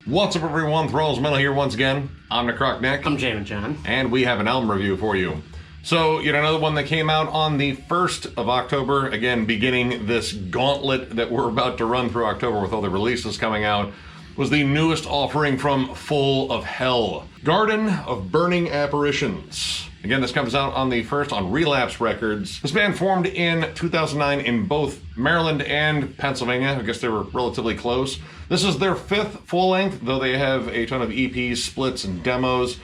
What's up, everyone? Thralls Metal here once again. I'm Necrotic Nick. I'm Jammin John. And we have an album review for you. So, yet another one that came out on the 1st of October. Again, beginning this gauntlet that we're about to run through October with all the releases coming out, was the newest offering from Full of Hell, Garden of Burning Apparitions. Again, this comes out on the 1st on Relapse Records. This band formed in 2009 in both Maryland and Pennsylvania. I guess they were relatively close. This is their 5th full-length, though they have a ton of EPs, splits, and demos.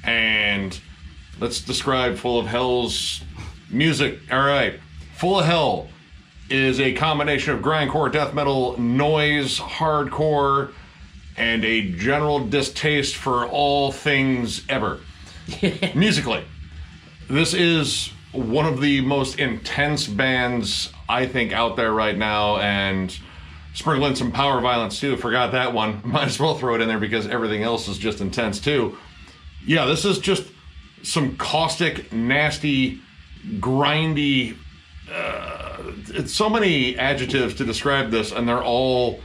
And let's describe Full of Hell's music. All right. Full of Hell is a combination of grindcore, death metal, noise, hardcore, and a general distaste for all things ever. Musically, this is one of the most intense bands I think out there right now, and sprinkle in some powerviolence too. Forgot that one. Might as well throw it in there because everything else is just intense too. Yeah, this is just some caustic, nasty, grindy, it's so many adjectives to describe this, and they're all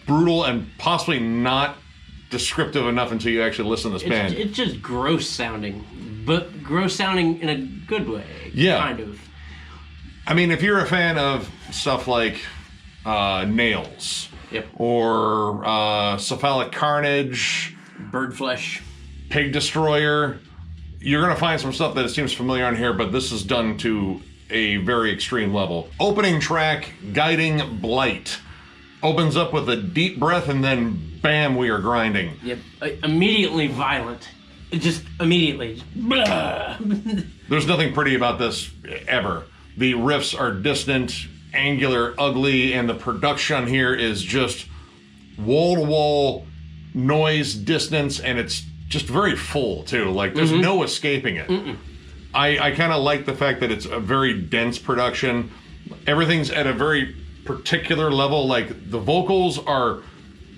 brutal and possibly not descriptive enough until you actually listen to this band. It's just gross sounding, but gross sounding in a good way. Yeah. Kind of. I mean, if you're a fan of stuff like Nails, Yep. or Cephalic Carnage, Bird Flesh, Pig Destroyer, you're going to find some stuff that seems familiar on here, but this is done to a very extreme level. Opening track, Guiding Blight, opens up with a deep breath and then bam, we are grinding. Yep. Immediately violent. Just immediately. Blah. There's nothing pretty about this ever. The riffs are distant, angular, ugly, and the production here is just wall-to-wall noise, distance, and it's just very full too. Like there's no escaping it. I kind of like the fact that it's a very dense production. Everything's at a very particular level. Like the vocals are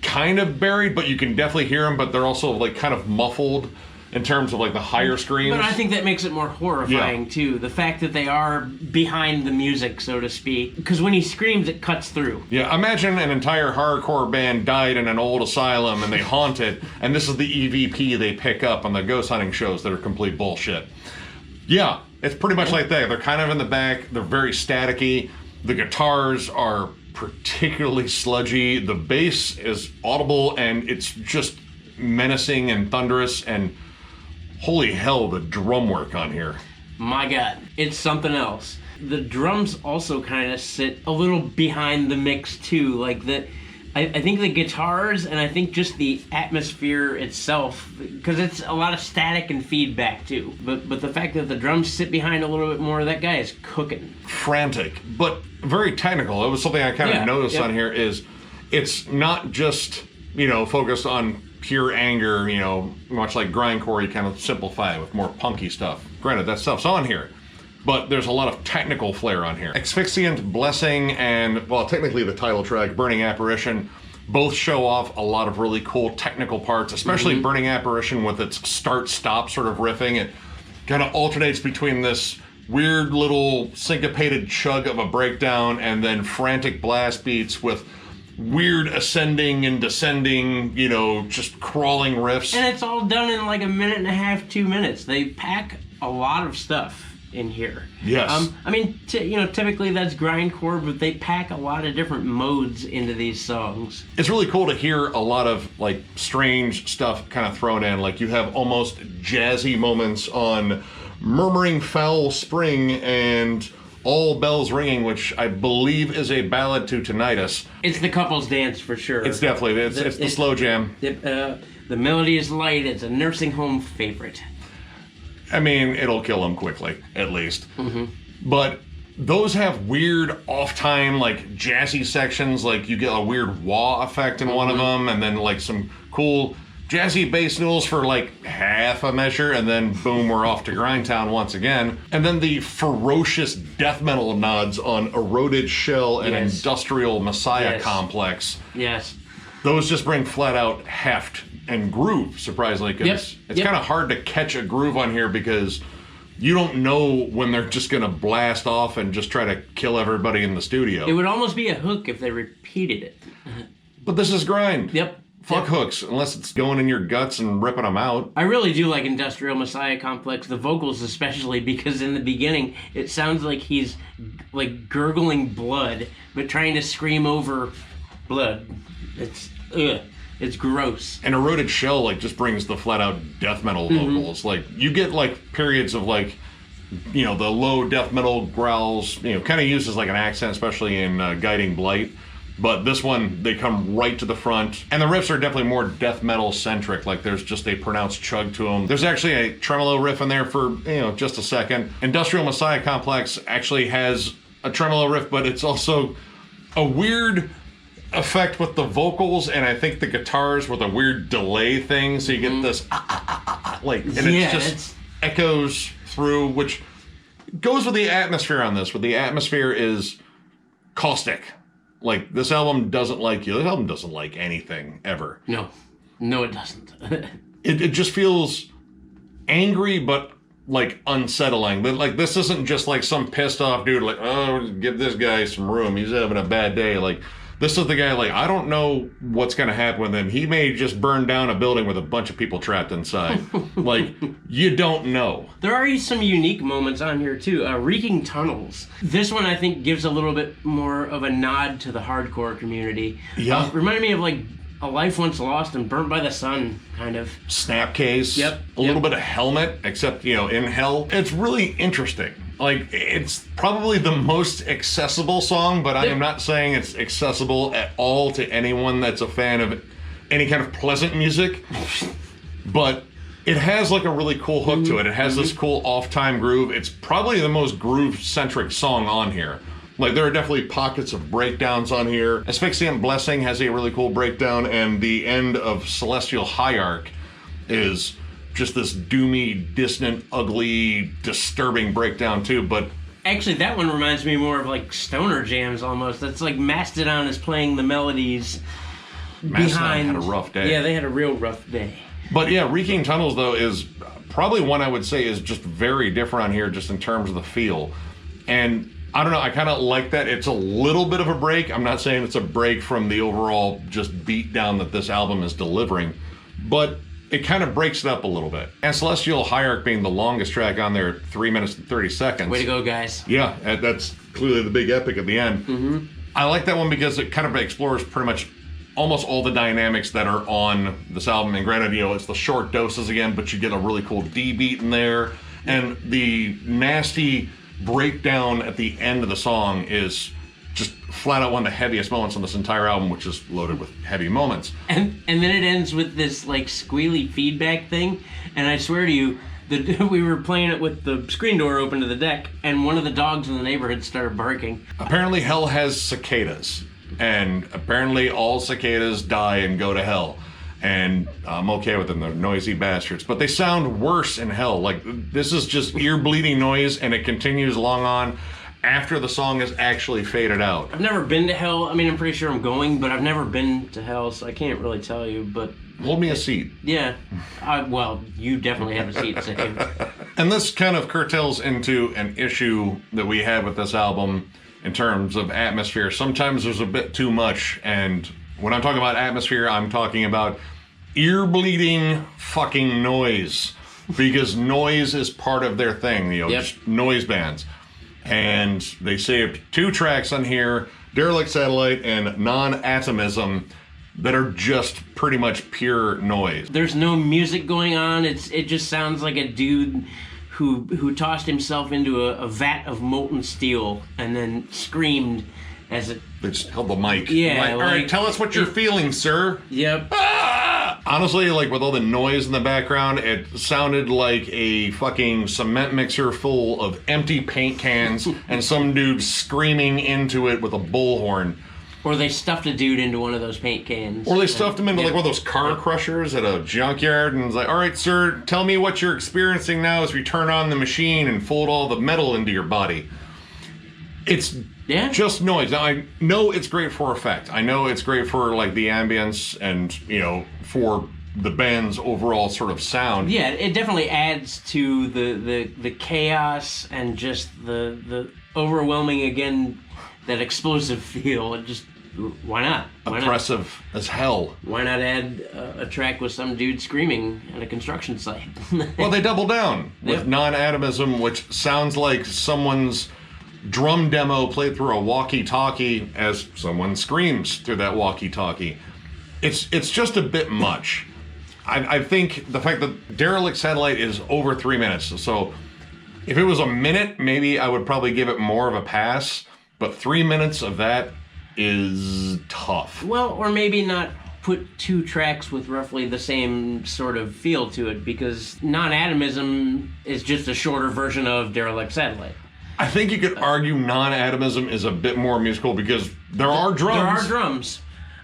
kind of buried, but you can definitely hear them, but they're also like kind of muffled in terms of like the higher screams. But I think that makes it more horrifying too. The fact that they are behind the music, so to speak. Because when he screams, it cuts through. Yeah, imagine an entire hardcore band died in an old asylum and they haunt it, and this is the EVP they pick up on the ghost hunting shows that are complete bullshit. Yeah, it's pretty much like that. They're kind of in the back, they're very staticky. The guitars are particularly sludgy. The bass is audible and it's just menacing and thunderous, and holy hell, the drum work on here. My God, it's something else. The drums also kind of sit a little behind the mix too. Like I think the guitars and I think just the atmosphere itself, because it's a lot of static and feedback too. But the fact that the drums sit behind a little bit more, that guy is cooking. Frantic, but very technical. It was something I kind of noticed on here is it's not just, focused on pure anger, much like grindcore, you kind of simplify it with more punky stuff. Granted, that stuff's on here, but there's a lot of technical flair on here. Asphyxian Blessing and, well, technically the title track, Burning Apparition, both show off a lot of really cool technical parts, especially Burning Apparition with its start-stop sort of riffing. It kind of alternates between this weird little syncopated chug of a breakdown and then frantic blast beats with weird ascending and descending, just crawling riffs. And it's all done in like a minute and a half, 2 minutes. They pack a lot of stuff in here. Yes. I mean, typically that's grindcore, but they pack a lot of different modes into these songs. It's really cool to hear a lot of like strange stuff kind of thrown in. Like you have almost jazzy moments on Murmuring Foul Spring and All Bells Ringing, which I believe is a ballad to tinnitus. It's the couple's dance for sure. It's definitely, it's the slow jam. The melody is light. It's a nursing home favorite. I mean, it'll kill them quickly, at least. But those have weird off-time, like jazzy sections. Like you get a weird wah effect in one of them, and then like some cool jazzy bass noodles for like half a measure, and then boom, we're off to Grindtown once again. And then the ferocious death metal nods on Eroded Shell and Industrial Messiah Complex. Yes. Those just bring flat out heft and groove, surprisingly, because it's kind of hard to catch a groove on here because you don't know when they're just going to blast off and just try to kill everybody in the studio. It would almost be a hook if they repeated it. But this is grind. Yep. Fuck hooks, unless it's going in your guts and ripping them out. I really do like Industrial Messiah Complex, the vocals especially, because in the beginning it sounds like he's like gurgling blood, but trying to scream over blood. It's gross. And Eroded Shell like just brings the flat out death metal vocals. Like you get like periods of like, you know, the low death metal growls, you know, kind of used as like an accent, especially in Guiding Blight. But this one, they come right to the front. And the riffs are definitely more death metal centric. Like there's just a pronounced chug to them. There's actually a tremolo riff in there for, you know, just a second. Industrial Messiah Complex actually has a tremolo riff, but it's also a weird effect with the vocals. And I think the guitars with a weird delay thing. So you get this, like, and it just echoes through, which goes with the atmosphere on this. But the atmosphere is caustic. Like, this album doesn't like you. This album doesn't like anything, ever. No, it doesn't. It just feels angry, but, like, unsettling. Like, this isn't just, like, some pissed off dude, like, oh, give this guy some room. He's having a bad day. Like, this is the guy, like, I don't know what's going to happen with him. He may just burn down a building with a bunch of people trapped inside. Like, you don't know. There are some unique moments on here, too. Reeking Tunnels. This one, I think, gives a little bit more of a nod to the hardcore community. Yeah. Reminded me of, like, A Life Once Lost and Burnt by the Sun, kind of. Snapcase. Yep. A little bit of Helmet, except, you know, in hell. It's really interesting. Like, it's probably the most accessible song, but I am not saying it's accessible at all to anyone that's a fan of any kind of pleasant music. But it has, like, a really cool hook to it. It has this cool off-time groove. It's probably the most groove-centric song on here. Like, there are definitely pockets of breakdowns on here. Asphyxian Blessing has a really cool breakdown, and the end of Celestial Hierarch is just this doomy, dissonant, ugly, disturbing breakdown too. But actually, that one reminds me more of like stoner jams almost. That's like Mastodon is playing the melodies Mastodon had a rough day. Yeah, they had a real rough day. But yeah, Reeking Tunnels though is probably one I would say is just very different on here, just in terms of the feel. And I don't know, I kind of like that. It's a little bit of a break. I'm not saying it's a break from the overall just beat down that this album is delivering, but it kind of breaks it up a little bit. And Celestial Hierarch being the longest track on there, 3 minutes and 30 seconds. Way to go, guys. Yeah, that's clearly the big epic at the end. I like that one because it kind of explores pretty much almost all the dynamics that are on this album. And granted, you know, it's the short doses again, but you get a really cool D beat in there. And the nasty breakdown at the end of the song is just flat out one of the heaviest moments on this entire album, which is loaded with heavy moments. And then it ends with this like squealy feedback thing, and I swear to you, we were playing it with the screen door open to the deck, and one of the dogs in the neighborhood started barking. Apparently hell has cicadas, and apparently all cicadas die and go to hell. And I'm okay with them, they're noisy bastards. But they sound worse in hell. Like, this is just ear-bleeding noise, and it continues long on after the song is actually faded out. I've never been to hell. I mean, I'm pretty sure I'm going, but I've never been to hell, so I can't really tell you, but... Hold me a seat. Yeah. Well, you definitely have a seat saved. And this kind of curtails into an issue that we have with this album in terms of atmosphere. Sometimes there's a bit too much, and when I'm talking about atmosphere, I'm talking about ear-bleeding fucking noise. Because noise is part of their thing, you know, just noise bands. And they saved 2 tracks on here, Derelict Satellite and Non-Atomism, that are just pretty much pure noise. There's no music going on. It just sounds like a dude who tossed himself into a vat of molten steel and then screamed as it... They just held the mic. Yeah. Like, all right, tell us what you're feeling, sir. Yep. Ah! Honestly, like, with all the noise in the background, it sounded like a fucking cement mixer full of empty paint cans and some dude screaming into it with a bullhorn. Or they stuffed a dude into one of those paint cans. Or they stuffed him into like one of those car crushers at a junkyard and was like, all right, sir, tell me what you're experiencing now as we turn on the machine and fold all the metal into your body. It's just noise. Now, I know it's great for effect. I know it's great for like the ambience and, you know, for the band's overall sort of sound. Yeah, it definitely adds to the chaos and just the overwhelming, again, that explosive feel. It just Why not? Oppressive as hell. Why not add a track with some dude screaming at a construction site? Well, they double down with non-atomism, which sounds like someone's drum demo played through a walkie-talkie as someone screams through that walkie-talkie. It's just a bit much. I think the fact that Derelict Satellite is over 3 minutes, so if it was a minute, maybe I would probably give it more of a pass, but 3 minutes of that is tough. Well, or maybe not put 2 tracks with roughly the same sort of feel to it, because non-atomism is just a shorter version of Derelict Satellite. I think you could argue non-atomism is a bit more musical because there are drums. There are drums,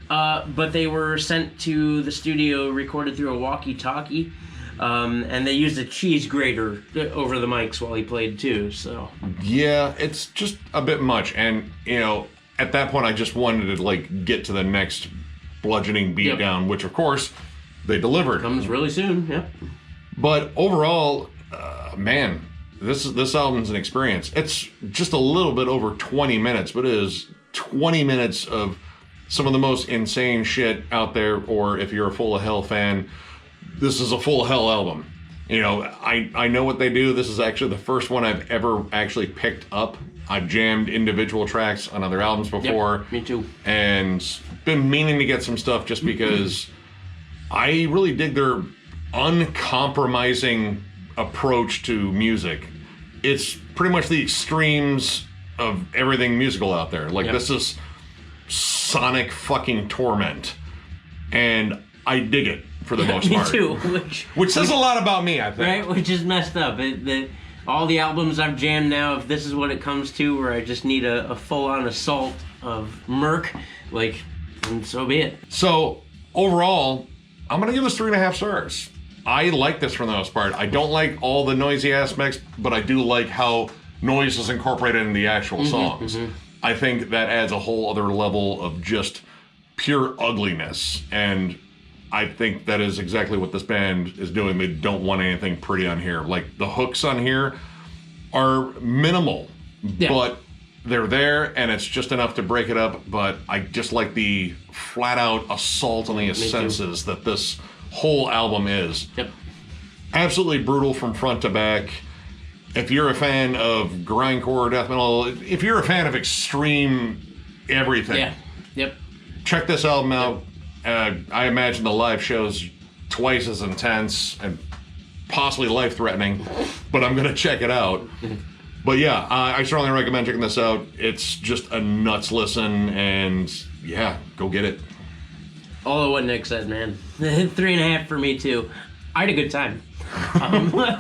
but they were sent to the studio, recorded through a walkie-talkie, and they used a cheese grater over the mics while he played too. So yeah, it's just a bit much, and at that point, I just wanted to get to the next bludgeoning beatdown, which of course they delivered. Comes really soon. Yep. But overall, man. This album's an experience. It's just a little bit over 20 minutes, but it is 20 minutes of some of the most insane shit out there. Or if you're a Full of Hell fan, this is a Full of Hell album. I know what they do. This is actually the first one I've ever actually picked up. I've jammed individual tracks on other albums before. Yep, me too. And been meaning to get some stuff just because I really dig their uncompromising approach to music. It's pretty much the extremes of everything musical out there. This is sonic fucking torment, and I dig it for the most part. Me too. Which says a lot about me, I think. Right, which is messed up. All the albums I've jammed now, if this is what it comes to, where I just need a full-on assault of murk, and so be it. So overall, I'm gonna give this 3.5 stars. I like this for the most part. I don't like all the noisy aspects, but I do like how noise is incorporated in the actual songs. I think that adds a whole other level of just pure ugliness, and I think that is exactly what this band is doing. They don't want anything pretty on here. The hooks on here are minimal, but they're there, and it's just enough to break it up, but I just like the flat-out assault on the senses that this whole album is. Yep. Absolutely brutal from front to back. If you're a fan of grindcore, death metal, if you're a fan of extreme everything, check this album out. I imagine the live show's twice as intense and possibly life-threatening, but I'm gonna check it out. But yeah, I certainly recommend checking this out. It's just a nuts listen, and yeah, go get it. All of what Nick said, man. 3.5 for me too. I had a good time,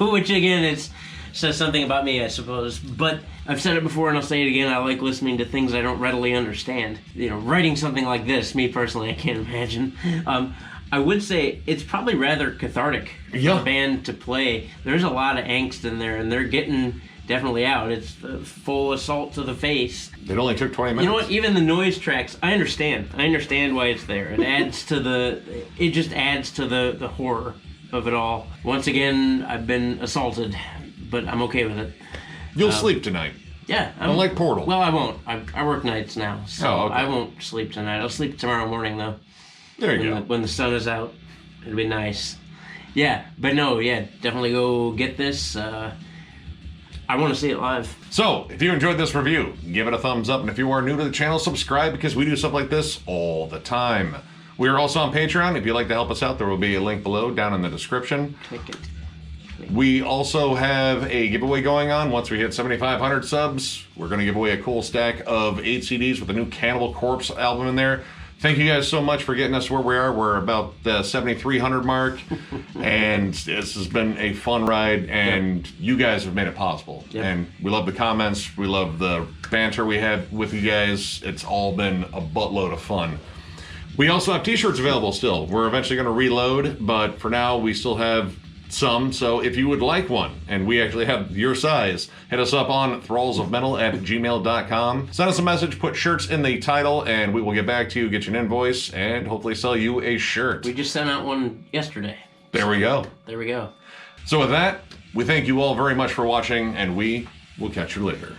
which again says something about me, I suppose. But I've said it before, and I'll say it again. I like listening to things I don't readily understand. Writing something like this, me personally, I can't imagine. I would say it's probably rather cathartic for the band to play. There's a lot of angst in there, and they're getting definitely out. It's the full assault to the face. It only took 20 minutes. You know what? Even the noise tracks, I understand. I understand why it's there. It just adds to the horror of it all. Once again, I've been assaulted, but I'm okay with it. You'll sleep tonight. Yeah. Unlike Portal. Well, I won't. I work nights now, so I won't sleep tonight. I'll sleep tomorrow morning, though. There you go. When the sun is out. It'll be nice. Yeah, but no, definitely go get this. I want to see it live. So, if you enjoyed this review, give it a thumbs up. And if you are new to the channel, subscribe, because we do stuff like this all the time. We are also on Patreon. If you'd like to help us out, there will be a link below down in the description. Click it. We also have a giveaway going on. Once we hit 7,500 subs, we're going to give away a cool stack of 8 CDs with the new Cannibal Corpse album in there. Thank you guys so much for getting us where we are. We're about the 7,300 mark, and this has been a fun ride, and you guys have made it possible. And we love the comments. We love the banter we have with you guys. It's all been a buttload of fun. We also have t-shirts available still. We're eventually going to reload, but for now we still have some. So if you would like one, and we actually have your size, hit us up on thrallsofmetal@gmail.com. Send us a message, put shirts in the title, and we will get back to you, get you an invoice, and hopefully sell you a shirt. We just sent out one yesterday. There we go. There we go. So with that, we thank you all very much for watching, and we will catch you later.